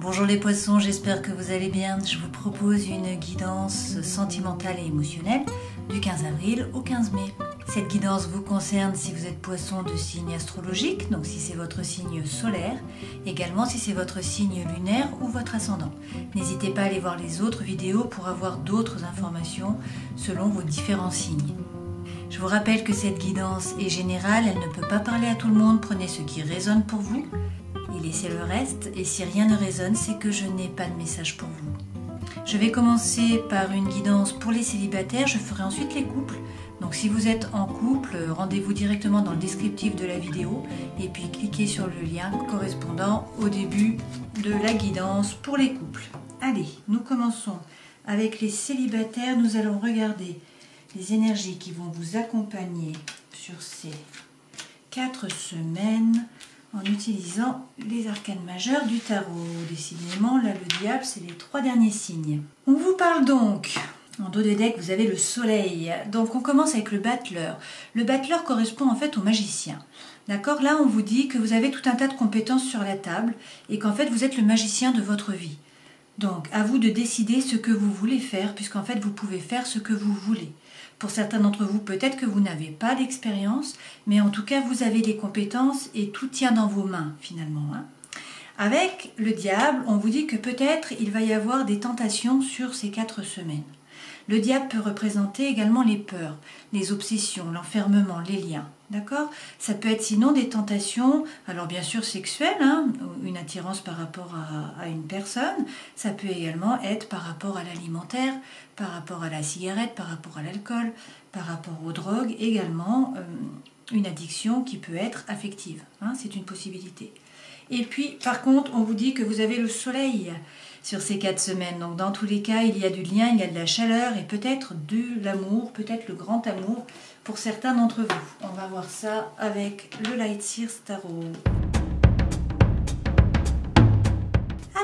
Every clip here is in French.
Bonjour les poissons, j'espère que vous allez bien. Je vous propose une guidance sentimentale et émotionnelle du 15 avril au 15 mai. Cette guidance vous concerne si vous êtes poisson de signe astrologique, donc si c'est votre signe solaire, également si c'est votre signe lunaire ou votre ascendant. N'hésitez pas à aller voir les autres vidéos pour avoir d'autres informations selon vos différents signes. Je vous rappelle que cette guidance est générale, elle ne peut pas parler à tout le monde, prenez ce qui résonne pour vous et laissez le reste, et si rien ne résonne, c'est que je n'ai pas de message pour vous. Je vais commencer par une guidance pour les célibataires, je ferai ensuite les couples. Donc si vous êtes en couple, rendez-vous directement dans le descriptif de la vidéo et puis cliquez sur le lien correspondant au début de la guidance pour les couples. Allez, nous commençons avec les célibataires, nous allons regarder les énergies qui vont vous accompagner sur ces 4 semaines en utilisant les arcanes majeurs du tarot. Décidément, là, le diable, c'est les 3 derniers signes. On vous parle donc, en dos de deck, vous avez le soleil. Donc, on commence avec le battleur. Le battleur correspond en fait au magicien. D'accord? Là, on vous dit que vous avez tout un tas de compétences sur la table et qu'en fait, vous êtes le magicien de votre vie. Donc, à vous de décider ce que vous voulez faire, puisqu'en fait, vous pouvez faire ce que vous voulez. Pour certains d'entre vous, peut-être que vous n'avez pas d'expérience, mais en tout cas, vous avez des compétences et tout tient dans vos mains, finalement. Avec le diable, on vous dit que peut-être il va y avoir des tentations sur ces 4 semaines. Le diable peut représenter également les peurs, les obsessions, l'enfermement, les liens. D'accord? Ça peut être sinon des tentations, alors bien sûr sexuelles, une attirance par rapport à une personne. Ça peut également être par rapport à l'alimentaire, par rapport à la cigarette, par rapport à l'alcool, par rapport aux drogues. Également une addiction qui peut être affective. C'est une possibilité. Et puis par contre, on vous dit que vous avez le soleil sur ces 4 semaines. Donc dans tous les cas, il y a du lien, il y a de la chaleur et peut-être de l'amour, peut-être le grand amour pour certains d'entre vous. On va voir ça avec le Light Seers Tarot.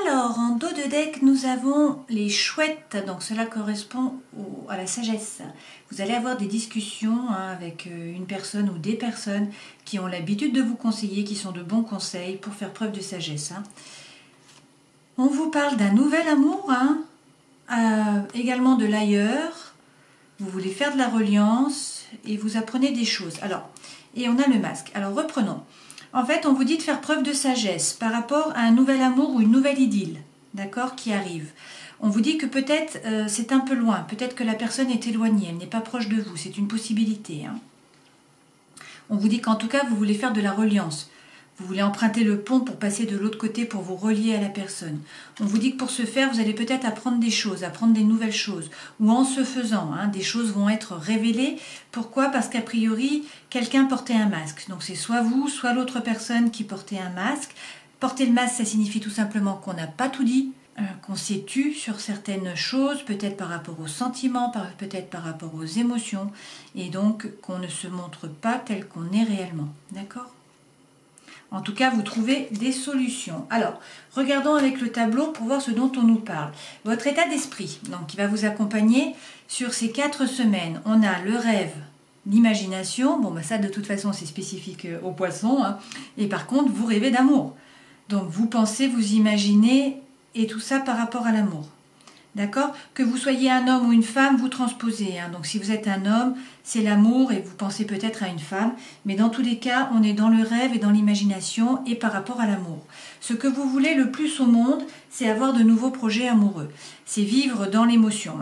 Alors, en dos de deck, nous avons les chouettes. Donc cela correspond à la sagesse. Vous allez avoir des discussions avec une personne ou des personnes qui ont l'habitude de vous conseiller, qui sont de bons conseils pour faire preuve de sagesse. On vous parle d'un nouvel amour, également de l'ailleurs. Vous voulez faire de la reliance et vous apprenez des choses. Alors, et on a le masque. Alors reprenons. En fait, on vous dit de faire preuve de sagesse par rapport à un nouvel amour ou une nouvelle idylle, d'accord, qui arrive. On vous dit que peut-être c'est un peu loin, peut-être que la personne est éloignée, elle n'est pas proche de vous, c'est une possibilité. On vous dit qu'en tout cas, vous voulez faire de la reliance. Vous voulez emprunter le pont pour passer de l'autre côté pour vous relier à la personne. On vous dit que pour ce faire, vous allez peut-être apprendre des choses, apprendre des nouvelles choses. Ou en se faisant, des choses vont être révélées. Pourquoi? Parce qu'a priori, quelqu'un portait un masque. Donc c'est soit vous, soit l'autre personne qui portait un masque. Porter le masque, ça signifie tout simplement qu'on n'a pas tout dit, qu'on s'est tu sur certaines choses, peut-être par rapport aux sentiments, peut-être par rapport aux émotions, et donc qu'on ne se montre pas tel qu'on est réellement. D'accord ? En tout cas, vous trouvez des solutions. Alors, regardons avec le tableau pour voir ce dont on nous parle. Votre état d'esprit, donc qui va vous accompagner sur ces 4 semaines. On a le rêve, l'imagination. Bon, ça de toute façon, c'est spécifique aux poissons. Et par contre, vous rêvez d'amour. Donc, vous pensez, vous imaginez, et tout ça par rapport à l'amour. D'accord? Que vous soyez un homme ou une femme, vous transposez. Donc si vous êtes un homme, c'est l'amour et vous pensez peut-être à une femme. Mais dans tous les cas, on est dans le rêve et dans l'imagination et par rapport à l'amour. Ce que vous voulez le plus au monde, c'est avoir de nouveaux projets amoureux. C'est vivre dans l'émotion.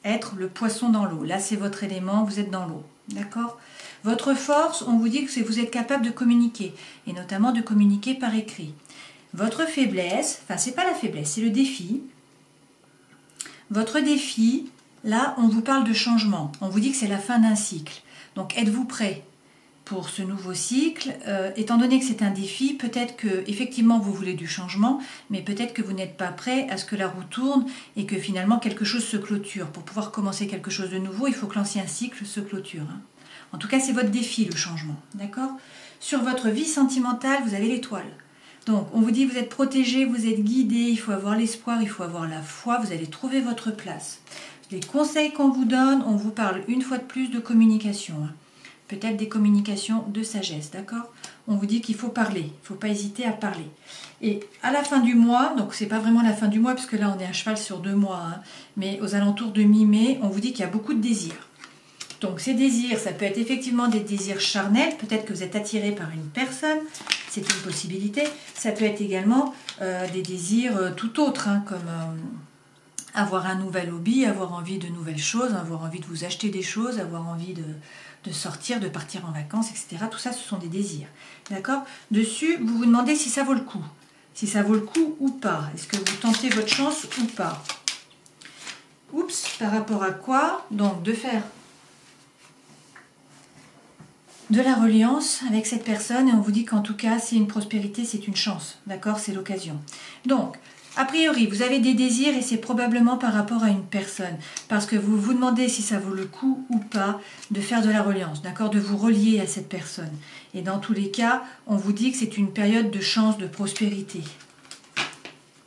Être le poisson dans l'eau. Là, c'est votre élément, vous êtes dans l'eau. D'accord? Votre force, on vous dit que vous êtes capable de communiquer. Et notamment de communiquer par écrit. Votre faiblesse, c'est pas la faiblesse, c'est le défi. Votre défi, là, on vous parle de changement. On vous dit que c'est la fin d'un cycle. Donc, êtes-vous prêt pour ce nouveau cycle? Étant donné que c'est un défi, peut-être que effectivement vous voulez du changement, mais peut-être que vous n'êtes pas prêt à ce que la roue tourne et que finalement quelque chose se clôture. Pour pouvoir commencer quelque chose de nouveau, il faut que l'ancien cycle se clôture. En tout cas, c'est votre défi, le changement. D'accord? Sur votre vie sentimentale, vous avez l'étoile. Donc, on vous dit que vous êtes protégé, vous êtes guidé, il faut avoir l'espoir, il faut avoir la foi, vous allez trouver votre place. Les conseils qu'on vous donne, on vous parle une fois de plus de communication. peut-être des communications de sagesse, d'accord? On vous dit qu'il faut parler, il ne faut pas hésiter à parler. Et à la fin du mois, donc c'est pas vraiment la fin du mois, puisque là on est à cheval sur 2 mois, hein, mais aux alentours de mi-mai, on vous dit qu'il y a beaucoup de désirs. Donc ces désirs, ça peut être effectivement des désirs charnels, peut-être que vous êtes attiré par une personne, c'est une possibilité. Ça peut être également des désirs tout autres, hein, comme avoir un nouvel hobby, avoir envie de nouvelles choses, avoir envie de vous acheter des choses, avoir envie de sortir, de partir en vacances, etc. Tout ça, ce sont des désirs. D'accord? Dessus, vous vous demandez si ça vaut le coup. Si ça vaut le coup ou pas. Est-ce que vous tentez votre chance ou pas? Oups, par rapport à quoi? Donc, de faire de la reliance avec cette personne, et on vous dit qu'en tout cas, c'est une prospérité, c'est une chance. D'accord? C'est l'occasion. Donc, a priori, vous avez des désirs et c'est probablement par rapport à une personne. Parce que vous vous demandez si ça vaut le coup ou pas de faire de la reliance, d'accord? De vous relier à cette personne. Et dans tous les cas, on vous dit que c'est une période de chance, de prospérité.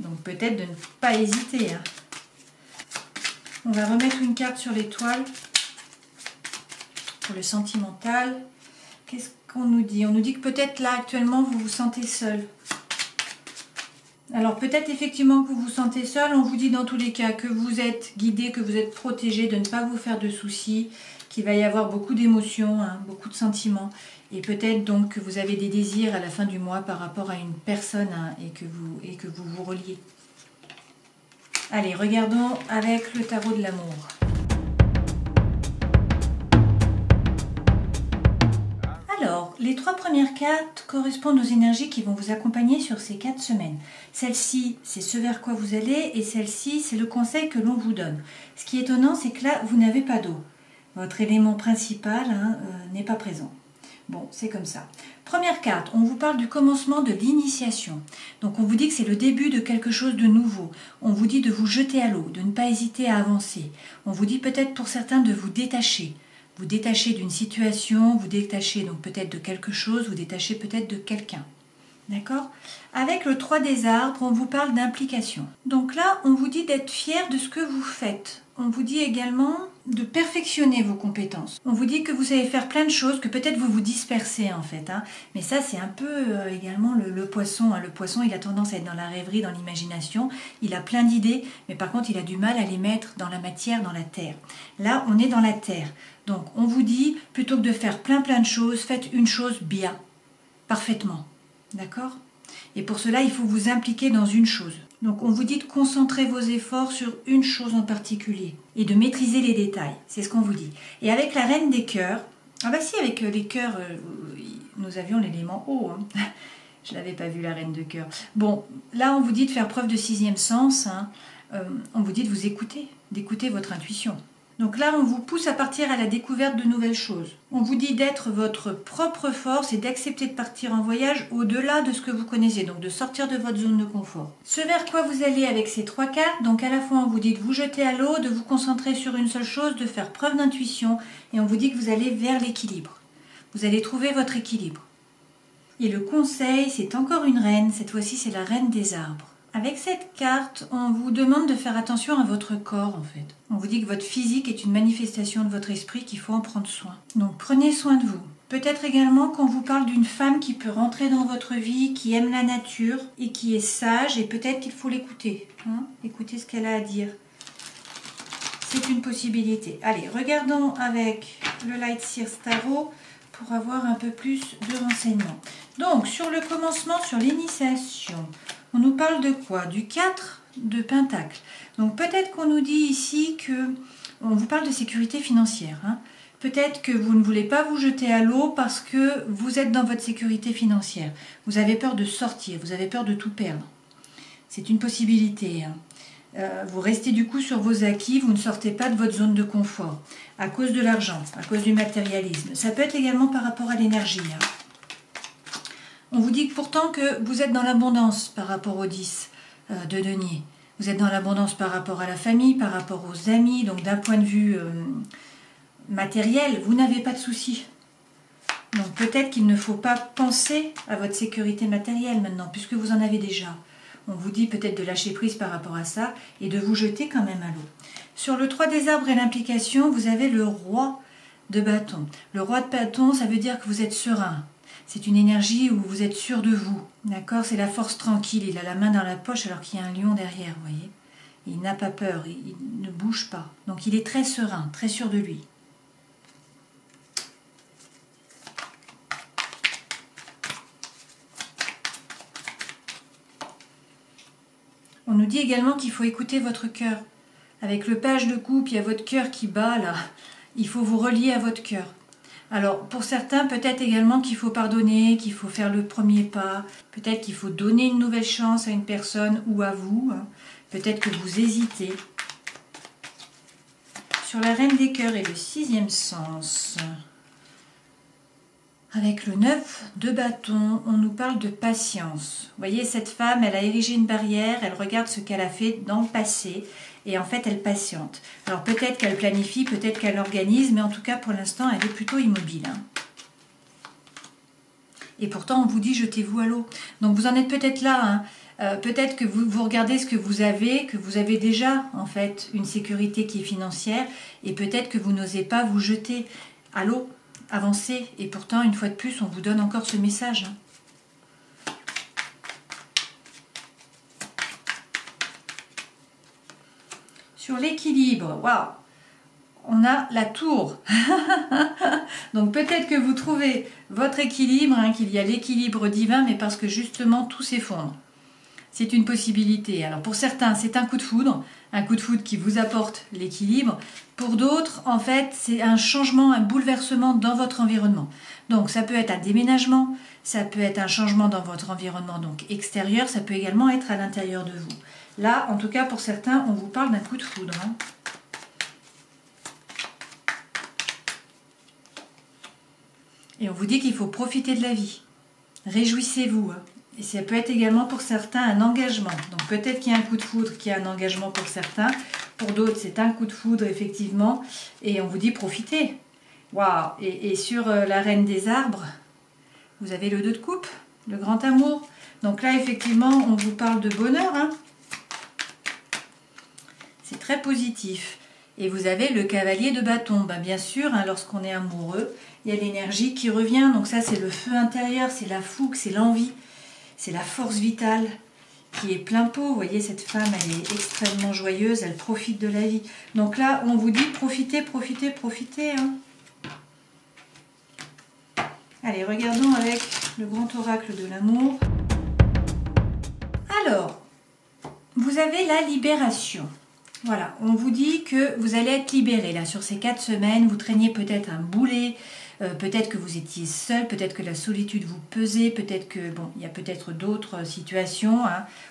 Donc peut-être de ne pas hésiter, hein. On va remettre une carte sur l'étoile pour le sentimental. Qu'est-ce qu'on nous dit? On nous dit que peut-être là, actuellement, vous vous sentez seul. Alors peut-être effectivement que vous vous sentez seul, on vous dit dans tous les cas que vous êtes guidé, que vous êtes protégé, de ne pas vous faire de soucis, qu'il va y avoir beaucoup d'émotions, hein, beaucoup de sentiments, et peut-être donc que vous avez des désirs à la fin du mois par rapport à une personne, hein, et que vous vous reliez. Allez, regardons avec le tarot de l'amour. Alors, les 3 premières cartes correspondent aux énergies qui vont vous accompagner sur ces 4 semaines. Celle-ci, c'est ce vers quoi vous allez, et celle-ci, c'est le conseil que l'on vous donne. Ce qui est étonnant, c'est que là, vous n'avez pas d'eau. Votre élément principal, hein, n'est pas présent. Bon, c'est comme ça. Première carte, on vous parle du commencement de l'initiation. Donc on vous dit que c'est le début de quelque chose de nouveau. On vous dit de vous jeter à l'eau, de ne pas hésiter à avancer. On vous dit peut-être pour certains de vous détacher. Vous détachez d'une situation, vous détachez donc peut-être de quelque chose, vous détachez peut-être de quelqu'un. D'accord? Avec le 3 des arbres, on vous parle d'implication. Donc là, on vous dit d'être fier de ce que vous faites. On vous dit également de perfectionner vos compétences. On vous dit que vous savez faire plein de choses, que peut-être vous vous dispersez en fait, hein. Mais ça, c'est un peu également le poisson, hein. Le poisson, il a tendance à être dans la rêverie, dans l'imagination. Il a plein d'idées, mais par contre, il a du mal à les mettre dans la matière, dans la terre. Là, on est dans la terre. Donc, on vous dit, plutôt que de faire plein de choses, faites une chose bien, parfaitement. D'accord? Et pour cela, il faut vous impliquer dans une chose. Donc on vous dit de concentrer vos efforts sur une chose en particulier et de maîtriser les détails. C'est ce qu'on vous dit. Et avec la reine des cœurs, ah bah si, avec les cœurs, nous avions l'élément eau. Hein. Je n'avais pas vu la reine de cœur. Bon, là on vous dit de faire preuve de 6e sens. Hein. On vous dit de vous écouter, d'écouter votre intuition. Donc là, on vous pousse à partir à la découverte de nouvelles choses. On vous dit d'être votre propre force et d'accepter de partir en voyage au-delà de ce que vous connaissez, donc de sortir de votre zone de confort. Ce vers quoi vous allez avec ces 3 cartes, donc à la fois on vous dit de vous jeter à l'eau, de vous concentrer sur une seule chose, de faire preuve d'intuition, et on vous dit que vous allez vers l'équilibre. Vous allez trouver votre équilibre. Et le conseil, c'est encore une reine, cette fois-ci c'est la reine des arbres. Avec cette carte, on vous demande de faire attention à votre corps en fait. On vous dit que votre physique est une manifestation de votre esprit, qu'il faut en prendre soin. Donc prenez soin de vous. Peut-être également qu'on vous parle d'une femme qui peut rentrer dans votre vie, qui aime la nature et qui est sage, et peut-être qu'il faut l'écouter. Hein, écoutez ce qu'elle a à dire. C'est une possibilité. Allez, regardons avec le Light Seers Tarot pour avoir un peu plus de renseignements. Donc, sur le commencement, sur l'initiation, on nous parle de quoi? Du 4 de Pentacle. Donc peut-être qu'on nous dit ici que on vous parle de sécurité financière. Hein. Peut-être que vous ne voulez pas vous jeter à l'eau parce que vous êtes dans votre sécurité financière. Vous avez peur de sortir, vous avez peur de tout perdre. C'est une possibilité. Hein. Vous restez du coup sur vos acquis, vous ne sortez pas de votre zone de confort à cause de l'argent, à cause du matérialisme. Ça peut être également par rapport à l'énergie. Hein. On vous dit que pourtant que vous êtes dans l'abondance par rapport aux 10 de denier. Vous êtes dans l'abondance par rapport à la famille, par rapport aux amis. Donc d'un point de vue matériel, vous n'avez pas de soucis. Donc peut-être qu'il ne faut pas penser à votre sécurité matérielle maintenant, puisque vous en avez déjà. On vous dit peut-être de lâcher prise par rapport à ça et de vous jeter quand même à l'eau. Sur le 3 des arbres et l'implication, vous avez le roi de bâton. Le roi de bâton, ça veut dire que vous êtes serein. C'est une énergie où vous êtes sûr de vous. D'accord? C'est la force tranquille. Il a la main dans la poche alors qu'il y a un lion derrière, vous voyez? Il n'a pas peur, il ne bouge pas. Donc il est très serein, très sûr de lui. On nous dit également qu'il faut écouter votre cœur. Avec le page de coupe, il y a votre cœur qui bat là. Il faut vous relier à votre cœur. Alors, pour certains, peut-être également qu'il faut pardonner, qu'il faut faire le premier pas. Peut-être qu'il faut donner une nouvelle chance à une personne ou à vous. Peut-être que vous hésitez. Sur la reine des cœurs et le 6e sens. Avec le 9 de bâton, on nous parle de patience. Vous voyez, cette femme, elle a érigé une barrière, elle regarde ce qu'elle a fait dans le passé et en fait, elle patiente. Alors peut-être qu'elle planifie, peut-être qu'elle organise, mais en tout cas, pour l'instant, elle est plutôt immobile. Et pourtant, on vous dit, jetez-vous à l'eau. Donc vous en êtes peut-être là. Peut-être que vous regardez ce que vous avez déjà, en fait, une sécurité qui est financière, et peut-être que vous n'osez pas vous jeter à l'eau. Avancez, et pourtant, une fois de plus, on vous donne encore ce message. Sur l'équilibre, waouh, on a la tour. Donc peut-être que vous trouvez votre équilibre, qu'il y a l'équilibre divin, mais parce que justement tout s'effondre. C'est une possibilité. Alors pour certains, c'est un coup de foudre qui vous apporte l'équilibre. Pour d'autres, en fait, c'est un changement, un bouleversement dans votre environnement. Donc ça peut être un déménagement, ça peut être un changement dans votre environnement donc extérieur, ça peut également être à l'intérieur de vous. Là, en tout cas, pour certains, on vous parle d'un coup de foudre. Et on vous dit qu'il faut profiter de la vie. Réjouissez-vous. Et ça peut être également pour certains un engagement. Donc peut-être qu'il y a un coup de foudre qui est un engagement pour certains. Pour d'autres, c'est un coup de foudre, effectivement. Et on vous dit profitez. Waouh! Et sur la reine des arbres, vous avez le 2 de coupe, le grand amour. Donc là, effectivement, on vous parle de bonheur. C'est très positif. Et vous avez le cavalier de bâton. Bien sûr, lorsqu'on est amoureux, il y a l'énergie qui revient. Donc ça, c'est le feu intérieur, c'est la fougue, c'est l'envie. C'est la force vitale qui est plein pot. Vous voyez, cette femme, elle est extrêmement joyeuse, elle profite de la vie. Donc là, on vous dit profitez, profitez, profitez. Allez, regardons avec le grand oracle de l'amour. Alors, vous avez la libération. Voilà, on vous dit que vous allez être libéré. Là, sur ces 4 semaines, vous traîniez peut-être un boulet. Peut-être que vous étiez seul, peut-être que la solitude vous pesait, peut-être que, bon, il y a peut-être d'autres situations,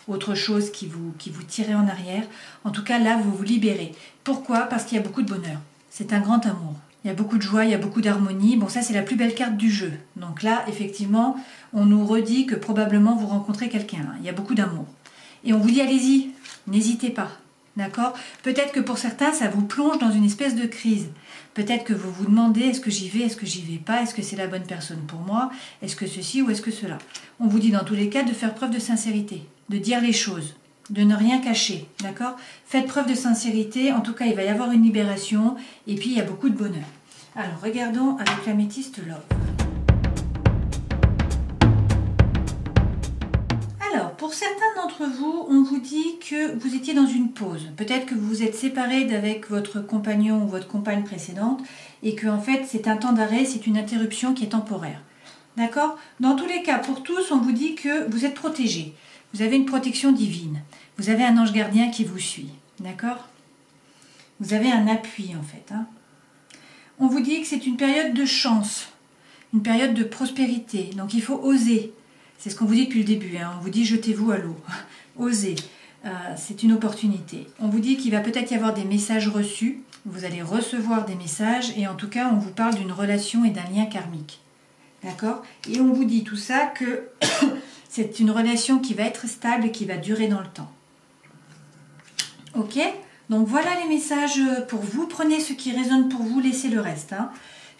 autre chose qui vous tirait en arrière. En tout cas, là, vous vous libérez. Pourquoi? Parce qu'il y a beaucoup de bonheur. C'est un grand amour. Il y a beaucoup de joie, il y a beaucoup d'harmonie. Bon, ça, c'est la plus belle carte du jeu. Donc là, effectivement, on nous redit que probablement vous rencontrez quelqu'un. Il y a beaucoup d'amour. Et on vous dit, allez-y, n'hésitez pas. D'accord? Peut-être que pour certains, ça vous plonge dans une espèce de crise. Peut-être que vous vous demandez, est-ce que j'y vais, est-ce que j'y vais pas, est-ce que c'est la bonne personne pour moi, est-ce que ceci ou est-ce que cela. On vous dit dans tous les cas de faire preuve de sincérité, de dire les choses, de ne rien cacher, d'accord? Faites preuve de sincérité, en tout cas il va y avoir une libération et puis il y a beaucoup de bonheur. Alors regardons avec l'améthyste Love. Alors, pour certains d'entre vous, on vous dit que vous étiez dans une pause. Peut-être que vous vous êtes séparé d'avec votre compagnon ou votre compagne précédente et que en fait c'est un temps d'arrêt, c'est une interruption qui est temporaire. D'accord? Dans tous les cas, pour tous, on vous dit que vous êtes protégés. Vous avez une protection divine. Vous avez un ange gardien qui vous suit. D'accord? Vous avez un appui en fait. On vous dit que c'est une période de chance, une période de prospérité. Donc il faut oser. C'est ce qu'on vous dit depuis le début, on vous dit jetez-vous à l'eau, osez, c'est une opportunité. On vous dit qu'il va peut-être y avoir des messages reçus, vous allez recevoir des messages et en tout cas on vous parle d'une relation et d'un lien karmique. D'accord? Et on vous dit tout ça que c'est une relation qui va être stable et qui va durer dans le temps. Ok? Donc voilà les messages pour vous, prenez ce qui résonne pour vous, laissez le reste.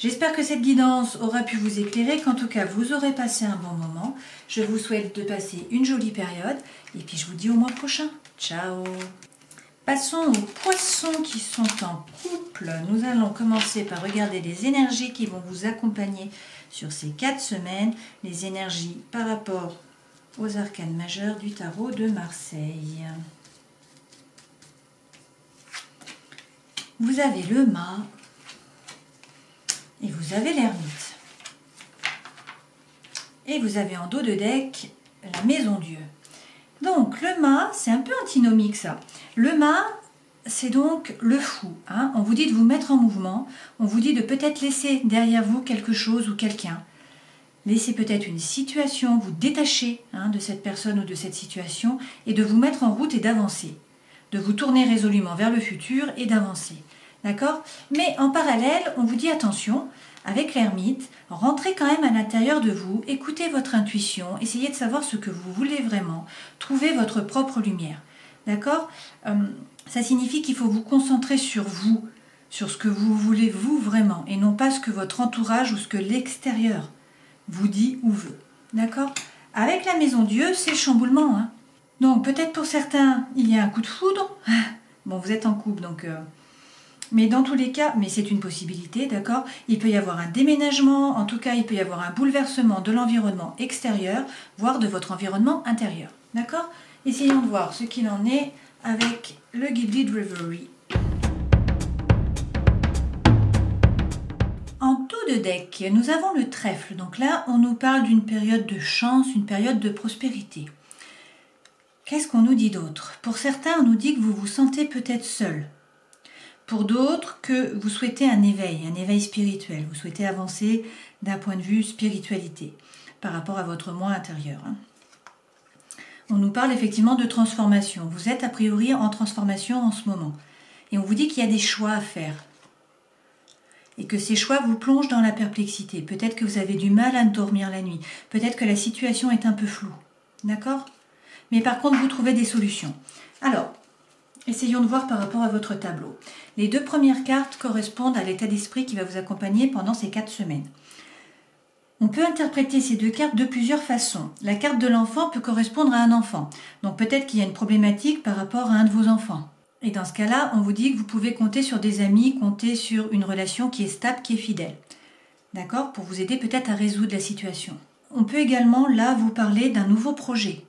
J'espère que cette guidance aura pu vous éclairer, qu'en tout cas vous aurez passé un bon moment. Je vous souhaite de passer une jolie période et puis je vous dis au mois prochain. Ciao! Passons aux poissons qui sont en couple. Nous allons commencer par regarder les énergies qui vont vous accompagner sur ces 4 semaines. Les énergies par rapport aux arcanes majeurs du tarot de Marseille. Vous avez le mât et vous avez l'ermite. Et vous avez en dos de deck la maison Dieu. Donc le mât, c'est un peu antinomique ça. Le mât, c'est donc le fou. Hein. On vous dit de vous mettre en mouvement, on vous dit de peut-être laisser derrière vous quelque chose ou quelqu'un. Laisser peut-être une situation, vous détacher de cette personne ou de cette situation et de vous mettre en route et d'avancer. De vous tourner résolument vers le futur et d'avancer. D'accord? Mais en parallèle, on vous dit attention, avec l'ermite, rentrez quand même à l'intérieur de vous, écoutez votre intuition, essayez de savoir ce que vous voulez vraiment, trouvez votre propre lumière. D'accord? Ça signifie qu'il faut vous concentrer sur vous, sur ce que vous voulez vous vraiment, et non pas ce que votre entourage ou ce que l'extérieur vous dit ou veut. D'accord? Avec la maison Dieu, c'est le chamboulement. Hein. Donc peut-être pour certains, il y a un coup de foudre. Bon, vous êtes en couple, donc... Mais dans tous les cas, mais c'est une possibilité, d'accord? Il peut y avoir un déménagement, en tout cas, il peut y avoir un bouleversement de l'environnement extérieur, voire de votre environnement intérieur, d'accord? Essayons de voir ce qu'il en est avec le Gilded Reverie. En dos de deck, nous avons le trèfle. Donc là, on nous parle d'une période de chance, une période de prospérité. Qu'est-ce qu'on nous dit d'autre? Pour certains, on nous dit que vous vous sentez peut-être seul. Pour d'autres, que vous souhaitez un éveil spirituel. Vous souhaitez avancer d'un point de vue spiritualité par rapport à votre moi intérieur. On nous parle effectivement de transformation. Vous êtes a priori en transformation en ce moment. Et on vous dit qu'il y a des choix à faire. Et que ces choix vous plongent dans la perplexité. Peut-être que vous avez du mal à dormir la nuit. Peut-être que la situation est un peu floue. D'accord? Mais par contre, vous trouvez des solutions. Alors, essayons de voir par rapport à votre tableau. Les 2 premières cartes correspondent à l'état d'esprit qui va vous accompagner pendant ces 4 semaines. On peut interpréter ces 2 cartes de plusieurs façons. La carte de l'enfant peut correspondre à un enfant. Donc peut-être qu'il y a une problématique par rapport à un de vos enfants. Et dans ce cas-là, on vous dit que vous pouvez compter sur des amis, compter sur une relation qui est stable, qui est fidèle. D'accord? Pour vous aider peut-être à résoudre la situation. On peut également, là, vous parler d'un nouveau projet.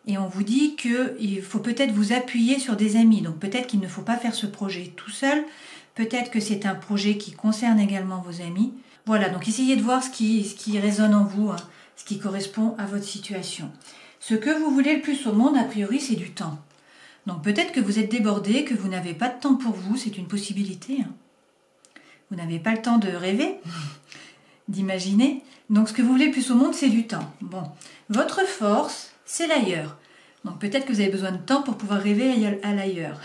Et on vous dit qu'il faut peut-être vous appuyer sur des amis. Donc peut-être qu'il ne faut pas faire ce projet tout seul. Peut-être que c'est un projet qui concerne également vos amis. Voilà, donc essayez de voir ce qui résonne en vous, ce qui correspond à votre situation. Ce que vous voulez le plus au monde, a priori, c'est du temps. Donc peut-être que vous êtes débordé, que vous n'avez pas de temps pour vous, c'est une possibilité. Vous n'avez pas le temps de rêver, d'imaginer. Donc ce que vous voulez le plus au monde, c'est du temps. Bon, votre force, c'est l'ailleurs. Donc peut-être que vous avez besoin de temps pour pouvoir rêver à l'ailleurs.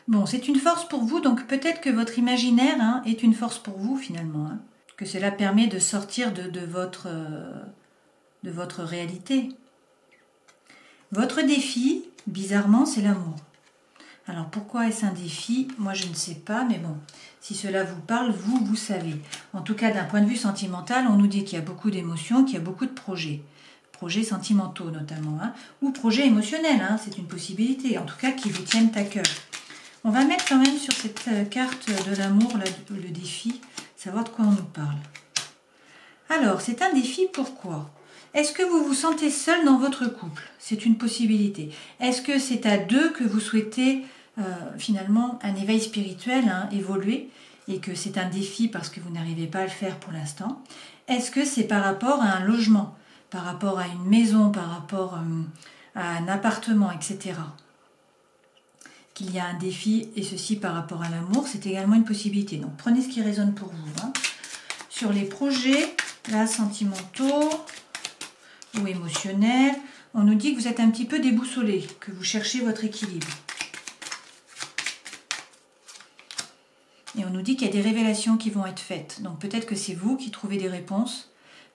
Bon, c'est une force pour vous, donc peut-être que votre imaginaire est une force pour vous finalement. Que cela permet de sortir de votre réalité. Votre défi, bizarrement, c'est l'amour. Alors pourquoi est-ce un défi? Moi je ne sais pas, mais bon, si cela vous parle, vous savez. En tout cas, d'un point de vue sentimental, on nous dit qu'il y a beaucoup d'émotions, qu'il y a beaucoup de projets. Projets sentimentaux notamment, ou projets émotionnels, c'est une possibilité, en tout cas qui vous tiennent à cœur. On va mettre quand même sur cette carte de l'amour, le défi, savoir de quoi on nous parle. Alors, c'est un défi, pourquoi? Est-ce que vous vous sentez seul dans votre couple? C'est une possibilité. Est-ce que c'est à 2 que vous souhaitez finalement un éveil spirituel, évoluer, et que c'est un défi parce que vous n'arrivez pas à le faire pour l'instant? Est-ce que c'est par rapport à un logement, par rapport à une maison, par rapport à un appartement, etc. Qu'il y a un défi, et ceci par rapport à l'amour, c'est également une possibilité. Donc prenez ce qui résonne pour vous. Sur les projets, là, sentimentaux ou émotionnels, on nous dit que vous êtes un petit peu déboussolé, que vous cherchez votre équilibre. Et on nous dit qu'il y a des révélations qui vont être faites. Donc peut-être que c'est vous qui trouvez des réponses.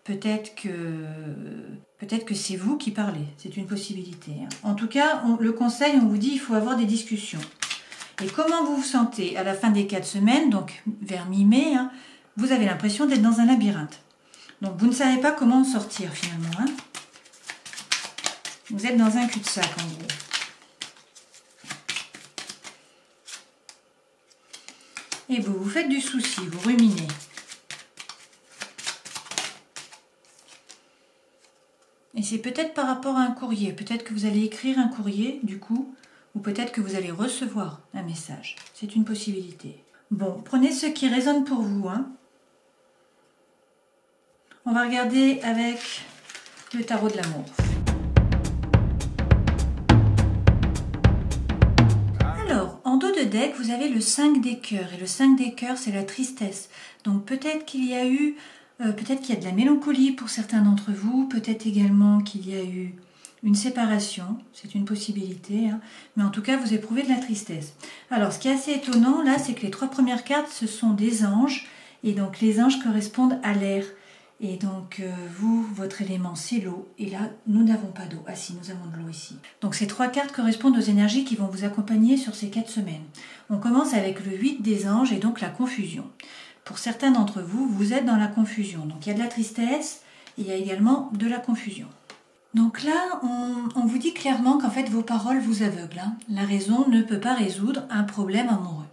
Peut-être que c'est vous qui parlez, c'est une possibilité. En tout cas, le conseil, on vous dit, il faut avoir des discussions. Et comment vous vous sentez à la fin des 4 semaines, donc vers mi-mai, vous avez l'impression d'être dans un labyrinthe. Donc vous ne savez pas comment en sortir finalement. Vous êtes dans un cul-de-sac en gros. Et vous vous faites du souci, vous ruminez. Et c'est peut-être par rapport à un courrier. Peut-être que vous allez écrire un courrier, du coup, ou peut-être que vous allez recevoir un message. C'est une possibilité. Bon, prenez ce qui résonne pour vous, hein. On va regarder avec le tarot de l'amour. Alors, en dos de deck, vous avez le 5 des cœurs. Et le 5 des cœurs, c'est la tristesse. Donc peut-être qu'il y a eu, peut-être qu'il y a de la mélancolie pour certains d'entre vous. Peut-être également qu'il y a eu une séparation. C'est une possibilité. Hein. Mais en tout cas, vous éprouvez de la tristesse. Alors, ce qui est assez étonnant, là, c'est que les 3 premières cartes, ce sont des anges. Et donc, les anges correspondent à l'air. Et donc, vous, votre élément, c'est l'eau. Et là, nous n'avons pas d'eau. Ah si, nous avons de l'eau ici. Donc, ces 3 cartes correspondent aux énergies qui vont vous accompagner sur ces 4 semaines. On commence avec le 8 des anges et donc la confusion. Pour certains d'entre vous, vous êtes dans la confusion. Donc, il y a de la tristesse et il y a également de la confusion. Donc là, on vous dit clairement qu'en fait, vos paroles vous aveuglent. Hein. La raison ne peut pas résoudre un problème amoureux.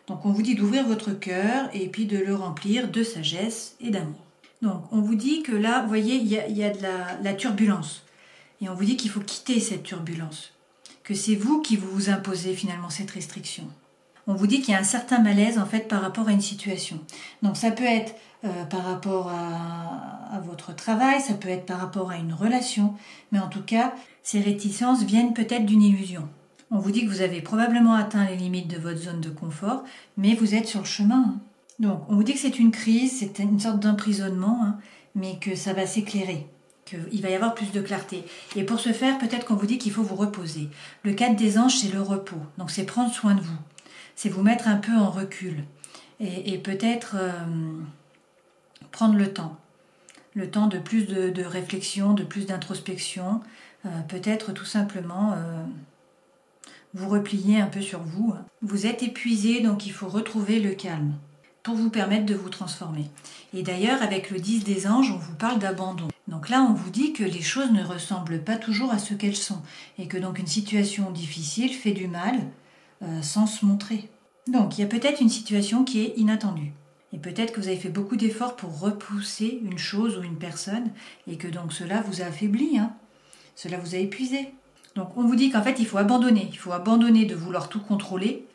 Donc, on vous dit d'ouvrir votre cœur et puis de le remplir de sagesse et d'amour. Donc, on vous dit que là, vous voyez, il y a de la turbulence. Et on vous dit qu'il faut quitter cette turbulence. Que c'est vous qui vous imposez finalement cette restriction. On vous dit qu'il y a un certain malaise en fait par rapport à une situation. Donc, ça peut être par rapport à votre travail, ça peut être par rapport à une relation. Mais en tout cas, ces réticences viennent peut-être d'une illusion. On vous dit que vous avez probablement atteint les limites de votre zone de confort, mais vous êtes sur le chemin. Hein. Donc, on vous dit que c'est une crise, c'est une sorte d'emprisonnement, hein, mais que ça va s'éclairer, qu'il va y avoir plus de clarté. Et pour ce faire, peut-être qu'on vous dit qu'il faut vous reposer. Le 4 des anges, c'est le repos. Donc, c'est prendre soin de vous. C'est vous mettre un peu en recul. Et peut-être prendre le temps. Le temps de plus de réflexion, de plus d'introspection. Peut-être tout simplement vous replier un peu sur vous. Vous êtes épuisé, donc il faut retrouver le calme pour vous permettre de vous transformer. Et d'ailleurs, avec le 10 des anges, on vous parle d'abandon. Donc là, on vous dit que les choses ne ressemblent pas toujours à ce qu'elles sont, et que donc une situation difficile fait du mal sans se montrer. Donc, il y a peut-être une situation qui est inattendue. Et peut-être que vous avez fait beaucoup d'efforts pour repousser une chose ou une personne, et que donc cela vous a affaibli, hein. Cela vous a épuisé. Donc, on vous dit qu'en fait, il faut abandonner. Il faut abandonner de vouloir tout contrôler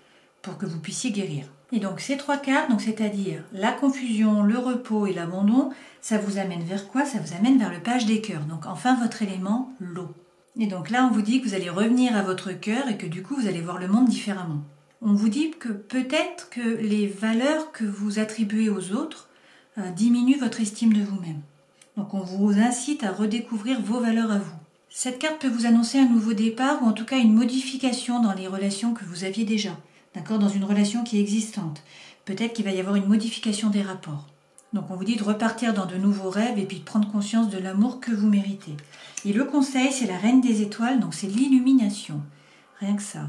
pour que vous puissiez guérir. Et donc ces 3 cartes, donc c'est-à-dire la confusion, le repos et l'abandon, ça vous amène vers quoi? Ça vous amène vers le page des cœurs. Donc enfin votre élément, l'eau. Et donc là on vous dit que vous allez revenir à votre cœur et que du coup vous allez voir le monde différemment. On vous dit que peut-être que les valeurs que vous attribuez aux autres diminuent votre estime de vous-même. Donc on vous incite à redécouvrir vos valeurs à vous. Cette carte peut vous annoncer un nouveau départ ou en tout cas une modification dans les relations que vous aviez déjà. D'accord, dans une relation qui est existante. Peut-être qu'il va y avoir une modification des rapports. Donc on vous dit de repartir dans de nouveaux rêves et puis de prendre conscience de l'amour que vous méritez. Et le conseil, c'est la reine des étoiles, donc c'est l'illumination. Rien que ça.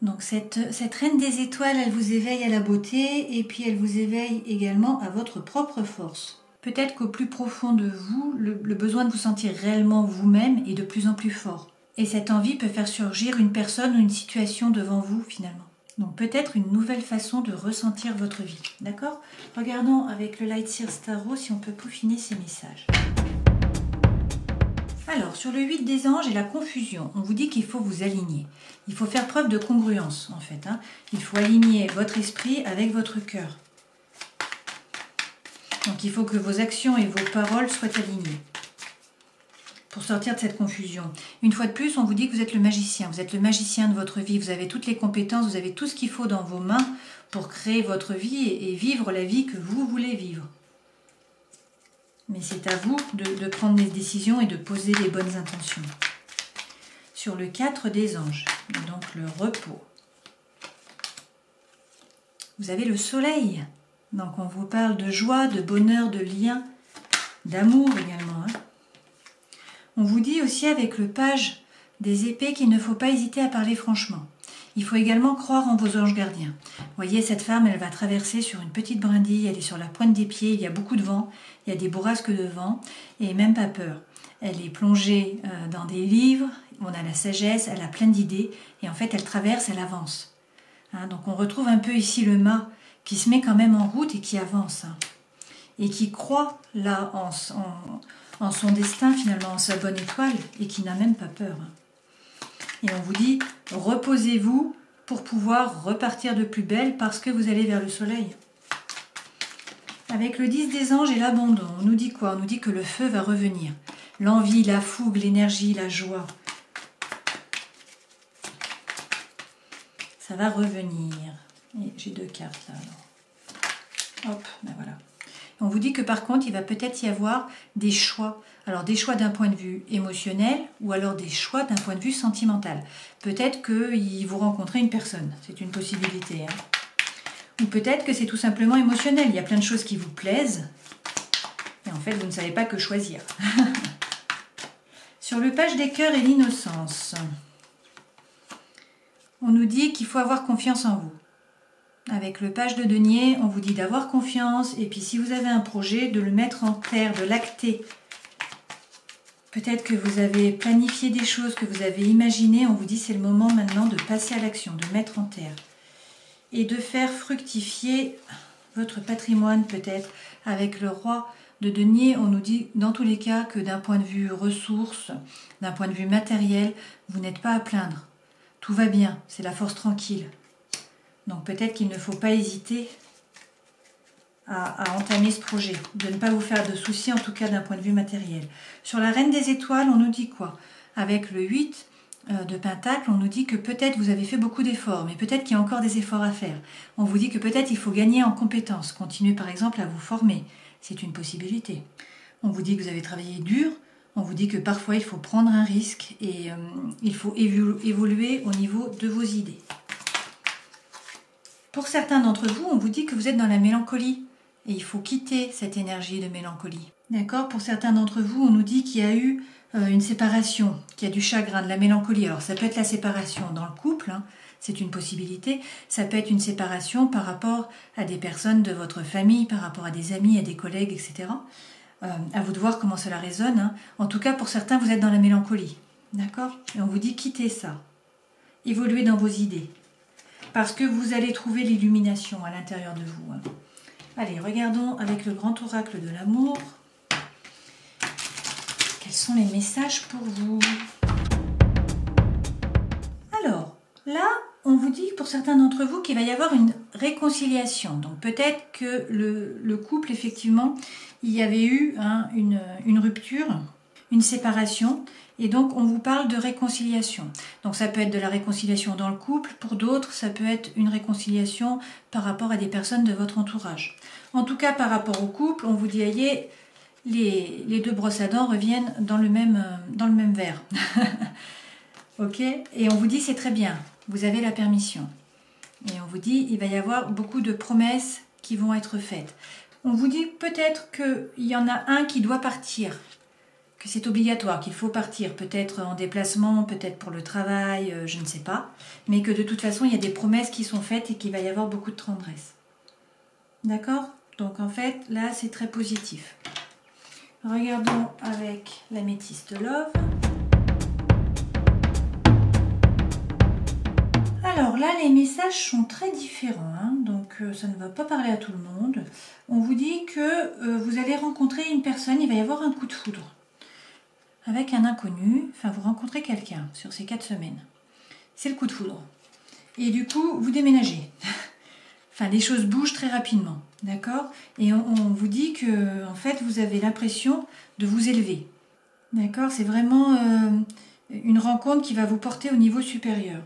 Donc cette reine des étoiles, elle vous éveille à la beauté et puis elle vous éveille également à votre propre force. Peut-être qu'au plus profond de vous, le besoin de vous sentir réellement vous-même est de plus en plus fort. Et cette envie peut faire surgir une personne ou une situation devant vous finalement. Donc peut-être une nouvelle façon de ressentir votre vie, d'accord? Regardons avec le Light Seers Tarot si on peut peaufiner ces messages. Alors, sur le 8 des anges et la confusion, on vous dit qu'il faut vous aligner. Il faut faire preuve de congruence, en fait. Hein. Il faut aligner votre esprit avec votre cœur. Donc il faut que vos actions et vos paroles soient alignées pour sortir de cette confusion. Une fois de plus, on vous dit que vous êtes le magicien. Vous êtes le magicien de votre vie. Vous avez toutes les compétences, vous avez tout ce qu'il faut dans vos mains pour créer votre vie et vivre la vie que vous voulez vivre. Mais c'est à vous de prendre des décisions et de poser les bonnes intentions. Sur le 4 des anges, donc le repos, vous avez le soleil. Donc on vous parle de joie, de bonheur, de lien, d'amour également. Hein. On vous dit aussi avec le page des épées qu'il ne faut pas hésiter à parler franchement. Il faut également croire en vos anges gardiens. Vous voyez, cette femme, elle va traverser sur une petite brindille, elle est sur la pointe des pieds, il y a beaucoup de vent, il y a des bourrasques de vent, et même pas peur. Elle est plongée dans des livres, on a la sagesse, elle a plein d'idées, et en fait, elle traverse, elle avance. Hein, donc on retrouve un peu ici le mât qui se met quand même en route et qui avance. Hein, et qui croit là en son destin, finalement, en sa bonne étoile, et qui n'a même pas peur. Hein. Et on vous dit, reposez-vous pour pouvoir repartir de plus belle parce que vous allez vers le soleil. Avec le 10 des anges et l'abandon, on nous dit quoi? On nous dit que le feu va revenir. L'envie, la fougue, l'énergie, la joie. Ça va revenir. Et j'ai 2 cartes là. Alors. Hop, ben voilà. On vous dit que par contre, il va peut-être y avoir des choix. Alors des choix d'un point de vue émotionnel ou alors des choix d'un point de vue sentimental. Peut-être que vous rencontrez une personne, c'est une possibilité. Hein. Ou peut-être que c'est tout simplement émotionnel. Il y a plein de choses qui vous plaisent et en fait, vous ne savez pas que choisir. Sur le page des cœurs et l'innocence, on nous dit qu'il faut avoir confiance en vous. Avec le page de denier, on vous dit d'avoir confiance et puis si vous avez un projet, de le mettre en terre, de l'acter. Peut-être que vous avez planifié des choses, que vous avez imaginé, on vous dit c'est le moment maintenant de passer à l'action, de mettre en terre. Et de faire fructifier votre patrimoine peut-être. Avec le roi de denier, on nous dit dans tous les cas que d'un point de vue ressources, d'un point de vue matériel, vous n'êtes pas à plaindre. Tout va bien, c'est la force tranquille. Donc peut-être qu'il ne faut pas hésiter à entamer ce projet, de ne pas vous faire de soucis, en tout cas d'un point de vue matériel. Sur la Reine des Étoiles, on nous dit quoi? Avec le 8 de Pentacle, on nous dit que peut-être vous avez fait beaucoup d'efforts, mais peut-être qu'il y a encore des efforts à faire. On vous dit que peut-être il faut gagner en compétences, continuer par exemple à vous former. C'est une possibilité. On vous dit que vous avez travaillé dur, on vous dit que parfois il faut prendre un risque et il faut évoluer au niveau de vos idées. Pour certains d'entre vous, on vous dit que vous êtes dans la mélancolie et il faut quitter cette énergie de mélancolie. D'accord? Pour certains d'entre vous, on nous dit qu'il y a eu une séparation, qu'il y a du chagrin, de la mélancolie. Alors ça peut être la séparation dans le couple, hein, c'est une possibilité. Ça peut être une séparation par rapport à des personnes de votre famille, par rapport à des amis, à des collègues, etc. À vous de voir comment cela résonne. Hein. En tout cas, pour certains, vous êtes dans la mélancolie. D'accord? Et on vous dit quittez ça. Évoluez dans vos idées. Parce que vous allez trouver l'illumination à l'intérieur de vous. Hein. Allez, regardons avec le grand oracle de l'amour. Quels sont les messages pour vous? Alors, là, on vous dit pour certains d'entre vous qu'il va y avoir une réconciliation. Donc peut-être que le couple, effectivement, il y avait eu une rupture, une séparation. Et donc, on vous parle de réconciliation. Donc, ça peut être de la réconciliation dans le couple. Pour d'autres, ça peut être une réconciliation par rapport à des personnes de votre entourage. En tout cas, par rapport au couple, on vous dit, aïe, les 2 brosses à dents reviennent dans le même verre. Ok? Et on vous dit, c'est très bien. Vous avez la permission. Et on vous dit, il va y avoir beaucoup de promesses qui vont être faites. On vous dit peut-être qu'il y en a un qui doit partir. Que c'est obligatoire, qu'il faut partir, peut-être en déplacement, peut-être pour le travail, je ne sais pas, mais que de toute façon, il y a des promesses qui sont faites et qu'il va y avoir beaucoup de tendresse. D'accord? Donc en fait, là, c'est très positif. Regardons avec l'améthyste Love. Alors là, les messages sont très différents, hein, donc ça ne va pas parler à tout le monde. On vous dit que vous allez rencontrer une personne, il va y avoir un coup de foudre. Avec un inconnu, enfin vous rencontrez quelqu'un sur ces 4 semaines. C'est le coup de foudre. Et du coup, vous déménagez. Enfin, les choses bougent très rapidement, d'accord? Et on vous dit que, en fait, vous avez l'impression de vous élever. D'accord? C'est vraiment une rencontre qui va vous porter au niveau supérieur.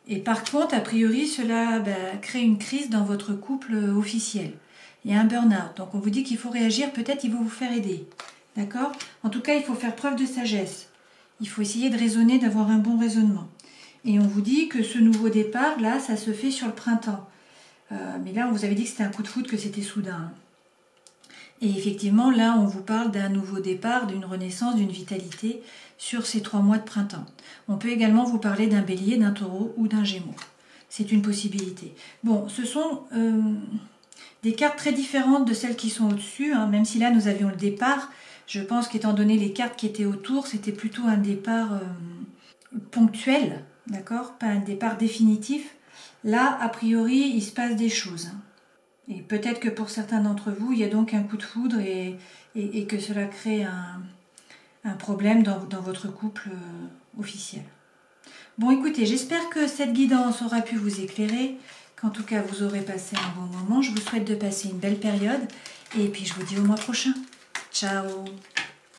Et par contre, a priori, cela crée une crise dans votre couple officiel. Il y a un burn-out. Donc on vous dit qu'il faut réagir, peut-être il va vous faire aider. D'accord? En tout cas, il faut faire preuve de sagesse. Il faut essayer de raisonner, d'avoir un bon raisonnement. Et on vous dit que ce nouveau départ, là, ça se fait sur le printemps. Mais là, on vous avait dit que c'était un coup de foudre, que c'était soudain. Et effectivement, là, on vous parle d'un nouveau départ, d'une renaissance, d'une vitalité sur ces 3 mois de printemps. On peut également vous parler d'un bélier, d'un taureau ou d'un gémeaux. C'est une possibilité. Bon, ce sont des cartes très différentes de celles qui sont au-dessus, hein, même si là, nous avions le départ. Je pense qu'étant donné les cartes qui étaient autour, c'était plutôt un départ ponctuel, d'accord? Pas un départ définitif. Là, a priori, il se passe des choses. Et peut-être que pour certains d'entre vous, il y a donc un coup de foudre et que cela crée un problème dans votre couple officiel. Bon, écoutez, j'espère que cette guidance aura pu vous éclairer, qu'en tout cas vous aurez passé un bon moment. Je vous souhaite de passer une belle période et puis je vous dis au mois prochain. Ciao!